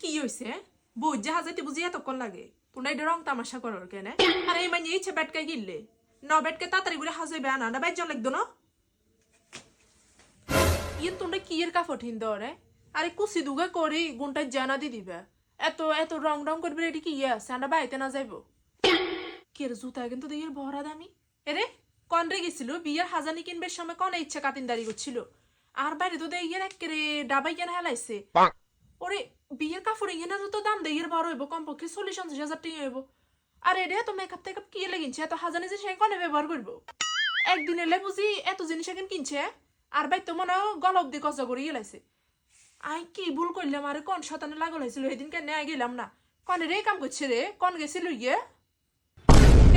কি হইছে বউ জাহাজাইতে বুঝি এতক্ষণ লাগে তোমরা এটা রং তামাশা করো কেন আর এই মানে ইচ্ছে বেটকাই গিললে ন বেটকে তাড়াতাড়ি করে হাজাইবে আনা না বাইর লাগতো না ইয়ে তোমরা কি এর কাপড় হিন দরে আরে কুসি দুগা করি গুনটা জানা দি দিবে এত এত রং রং করবে এটি কি ইয়ে আছে আমরা বাড়িতে না যাইবো কি এর জুতা কিন্তু দিয়ে ভরা দামি এরে কন রে গেছিল বিয়ের হাজানি কিনবে সময় কনে ইচ্ছা কাতিনদারি করছিল আর বাইরে তো দিয়ে একেরে ডাবাই কেন হেলাইছে ওরে বিয়ের কাপড় ইয়ে না তো দাম দিয়ে বড় হইব কমপক্ষে 40-50 হাজার টাকা হইব আর এটা তো মেকআপ টেকআপ কি লেগিনছে এত হাজানি যে সে কনে ব্যবহার করবো একদিন এলে বুঝি এত জিনিস এখন কিনছে আর ভাই তো মনে গল অব্দি কষ্ট করে গেলাইছে আই কি ভুল করলাম আরে কোন শতানে লাগল হয়েছিল সেদিন কেন গেলাম না কনে রে কাম করছে রে কোন গেছিল ইয়ে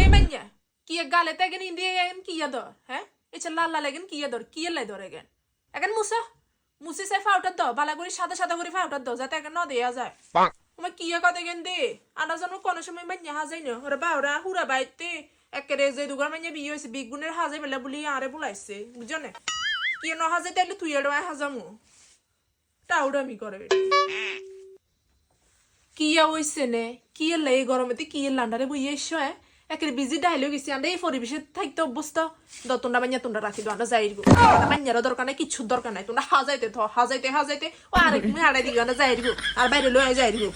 এই মাইয়া কি গালে তেগেন ইন্ডিয়া এগেন কি দর হ্যাঁ এছা লাল লাল এগেন কি দর কি লাই দর এগেন এখন মুসা মুসি সে ফাউটার দাও বালা করে সাদা সাদা করে ফাউটার দাও যাতে এখন ন দেয়া যায় তোমার কি কথা কেন দে আনা জানো কোন সময় মাইয়া হাজাই না ওরা বাউরা হুরা বাইতে একেরে যে দুগার মাইয়া বিয়ে হয়েছে বিগুনের হাজাই বেলা বলি আরে বুলাইছে বুঝছো না কি ন হাজাই তাইলে তুই এর হাজামু টাউডামি করে কি হইছে নে কি লাই গরমেতে কি লান্ডারে বইয়ে এসো একের বিজি ডাইলে গেছি আমরা এই পরিবেশে থাকতে অভ্যস্ত তোমরা মাইয়া তোমরা রাখি আমরা যাইরগো মাইয়ারও দরকার নাই কিচ্ছুর দরকার নাই তোমরা হাজাইতে হাজাইতে ও আরেক তুমি হারাই দিগো আমরা যাইরগো আর বাইরে লয়ে যাইরগো